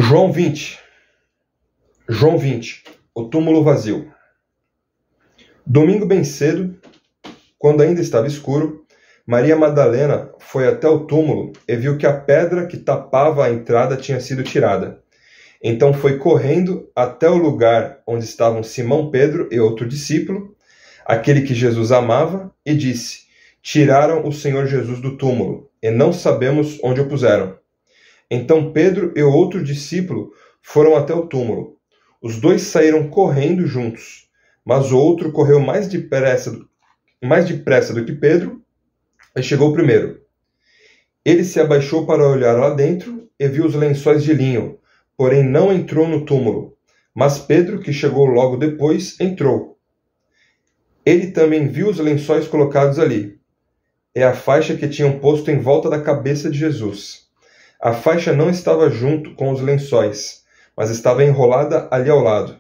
João 20. João 20. O túmulo vazio. Domingo bem cedo, quando ainda estava escuro, Maria Madalena foi até o túmulo e viu que a pedra que tapava a entrada tinha sido tirada. Então foi correndo até o lugar onde estavam Simão Pedro e outro discípulo, aquele que Jesus amava, e disse: Tiraram o Senhor Jesus do túmulo, e não sabemos onde o puseram. Então Pedro e o outro discípulo foram até o túmulo. Os dois saíram correndo juntos, mas o outro correu mais depressa do que Pedro e chegou primeiro. Ele se abaixou para olhar lá dentro e viu os lençóis de linho, porém não entrou no túmulo. Mas Pedro, que chegou logo depois, entrou. Ele também viu os lençóis colocados ali, e a faixa que tinham posto em volta da cabeça de Jesus. A faixa não estava junto com os lençóis, mas estava enrolada ali ao lado.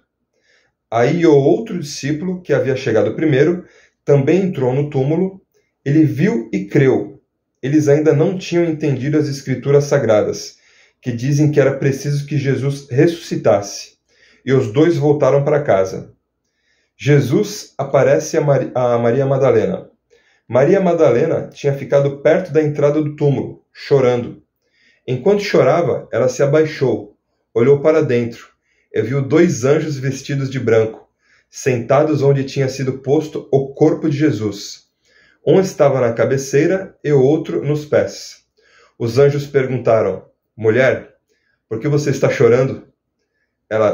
Aí o outro discípulo, que havia chegado primeiro, também entrou no túmulo. Ele viu e creu. Eles ainda não tinham entendido as Escrituras Sagradas, que dizem que era preciso que Jesus ressuscitasse. E os dois voltaram para casa. Jesus aparece a Maria Madalena. Maria Madalena tinha ficado perto da entrada do túmulo, chorando. Enquanto chorava, ela se abaixou, olhou para dentro e viu dois anjos vestidos de branco, sentados onde tinha sido posto o corpo de Jesus. Um estava na cabeceira e o outro nos pés. Os anjos perguntaram: Mulher, por que você está chorando?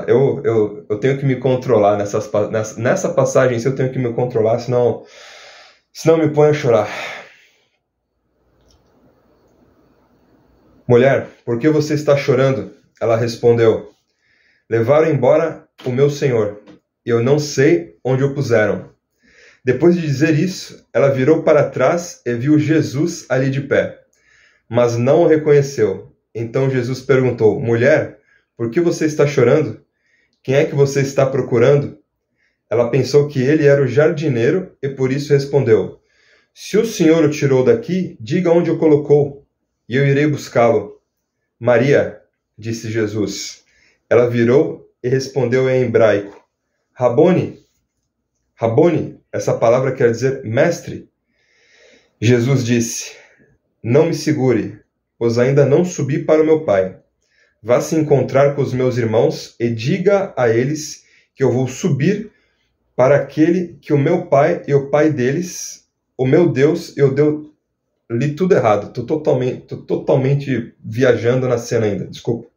Eu tenho que me controlar nessa passagem, eu tenho que me controlar, senão me põe a chorar. Mulher, por que você está chorando? Ela respondeu: Levaram embora o meu Senhor, e eu não sei onde o puseram. Depois de dizer isso, ela virou para trás e viu Jesus ali de pé, mas não o reconheceu. Então Jesus perguntou: Mulher, por que você está chorando? Quem é que você está procurando? Ela pensou que ele era o jardineiro e por isso respondeu: Se o Senhor o tirou daqui, diga onde o colocou, e eu irei buscá-lo. Maria, disse Jesus. Ela virou e respondeu em hebraico: Rabone. Rabone, essa palavra quer dizer mestre. Jesus disse: Não me segure, pois ainda não subi para o meu Pai. Vá se encontrar com os meus irmãos e diga a eles que eu vou subir para aquele que o meu Pai e o Pai deles, o meu Deus e o Deus... Li tudo errado, tô totalmente viajando na cena ainda, desculpa.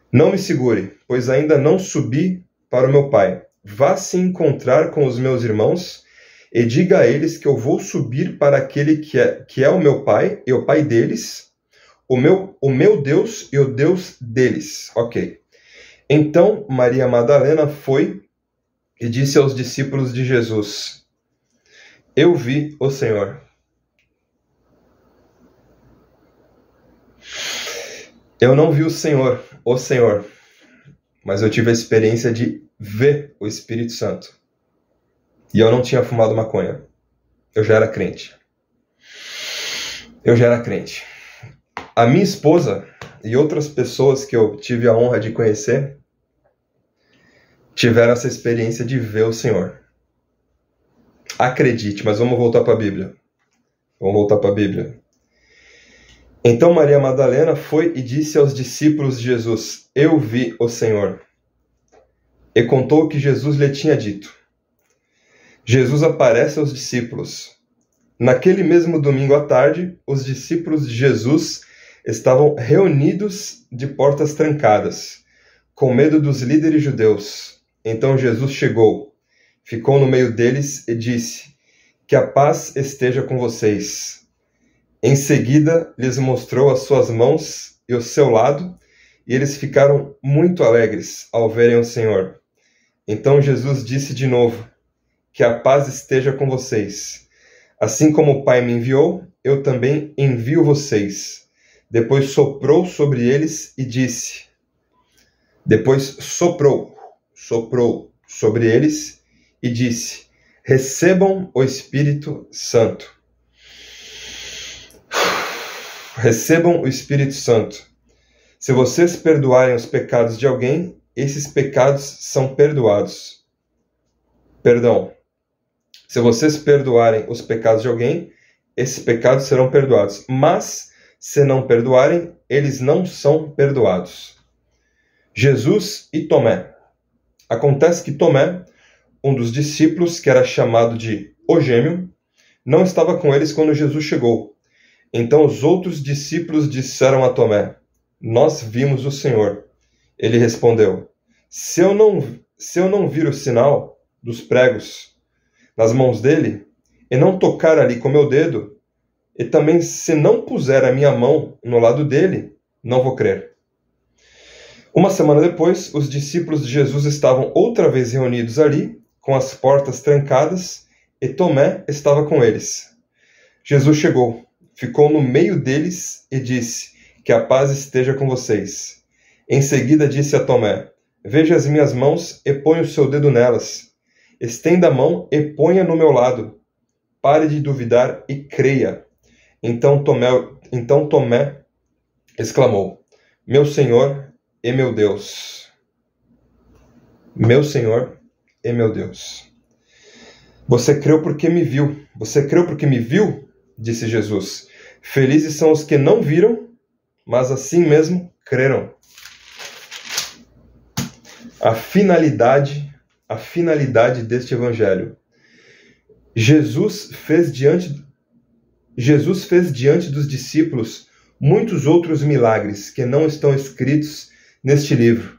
Não me segure, pois ainda não subi para o meu Pai. Vá se encontrar com os meus irmãos e diga a eles que eu vou subir para aquele que é o meu Pai e o Pai deles, o meu Deus e o Deus deles. Ok. Então Maria Madalena foi e disse aos discípulos de Jesus: Eu vi o Senhor. Eu não vi o Senhor, mas eu tive a experiência de ver o Espírito Santo. E eu não tinha fumado maconha. Eu já era crente. A minha esposa e outras pessoas que eu tive a honra de conhecer tiveram essa experiência de ver o Senhor. Acredite, mas vamos voltar para a Bíblia. Então Maria Madalena foi e disse aos discípulos de Jesus: Eu vi o Senhor. E contou o que Jesus lhe tinha dito. Jesus aparece aos discípulos. Naquele mesmo domingo à tarde, os discípulos de Jesus estavam reunidos de portas trancadas, com medo dos líderes judeus. Então Jesus chegou, ficou no meio deles e disse: Que a paz esteja com vocês. Em seguida, lhes mostrou as suas mãos e o seu lado, e eles ficaram muito alegres ao verem o Senhor. Então Jesus disse de novo: Que a paz esteja com vocês. Assim como o Pai me enviou, eu também envio vocês. Depois soprou sobre eles e disse... Depois soprou sobre eles e disse: Recebam o Espírito Santo. Recebam o Espírito Santo. Se vocês perdoarem os pecados de alguém, esses pecados são perdoados. Perdão. Se vocês perdoarem os pecados de alguém, esses pecados serão perdoados. Mas, se não perdoarem, eles não são perdoados. Jesus e Tomé. Acontece que Tomé, um dos discípulos, que era chamado de o Gêmeo, não estava com eles quando Jesus chegou. Então os outros discípulos disseram a Tomé: nós vimos o Senhor. Ele respondeu: se eu não vir o sinal dos pregos nas mãos dele, e não tocar ali com meu dedo, e também se não puser a minha mão no lado dele, não vou crer. Uma semana depois, os discípulos de Jesus estavam outra vez reunidos ali, com as portas trancadas, e Tomé estava com eles. Jesus chegou, ficou no meio deles e disse: que a paz esteja com vocês. Em seguida disse a Tomé: veja as minhas mãos e ponha o seu dedo nelas. Estenda a mão e ponha no meu lado. Pare de duvidar e creia. Então Tomé exclamou: meu Senhor e meu Deus. Meu Senhor e meu Deus. Você creu porque me viu. Você creu porque me viu? Disse Jesus. Felizes são os que não viram, mas assim mesmo creram. A finalidade deste evangelho. Jesus fez diante dos discípulos muitos outros milagres que não estão escritos neste livro.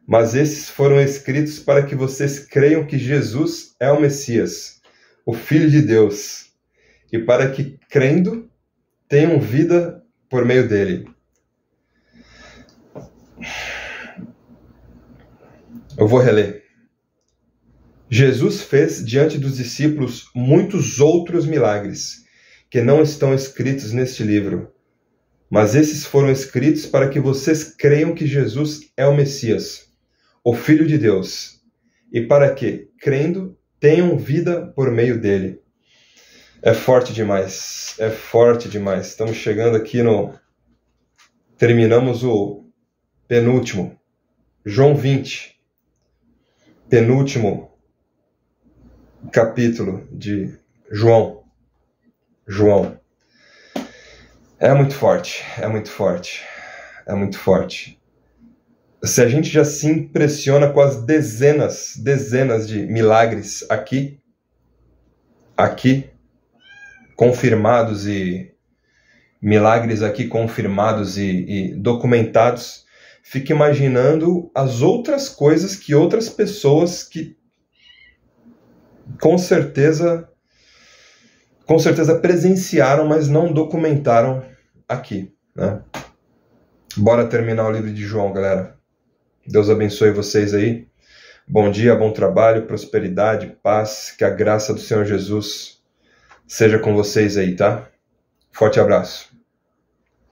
Mas esses foram escritos para que vocês creiam que Jesus é o Messias, o Filho de Deus, e para que, crendo, tenham vida por meio dele. Eu vou reler. Jesus fez diante dos discípulos muitos outros milagres que não estão escritos neste livro, mas esses foram escritos para que vocês creiam que Jesus é o Messias, o Filho de Deus, e para que, crendo, tenham vida por meio dele. É forte demais, é forte demais. Estamos chegando aqui no... Terminamos o penúltimo, João 20, penúltimo capítulo de João. É muito forte, é muito forte, é muito forte. Se a gente já se impressiona com as dezenas de milagres aqui, confirmados e milagres aqui confirmados e documentados, fica imaginando as outras coisas que outras pessoas que com certeza presenciaram, mas não documentaram aqui, né? Bora terminar o livro de João, galera. Deus abençoe vocês aí. Bom dia, bom trabalho, prosperidade, paz, que a graça do Senhor Jesus seja com vocês aí, tá? Forte abraço.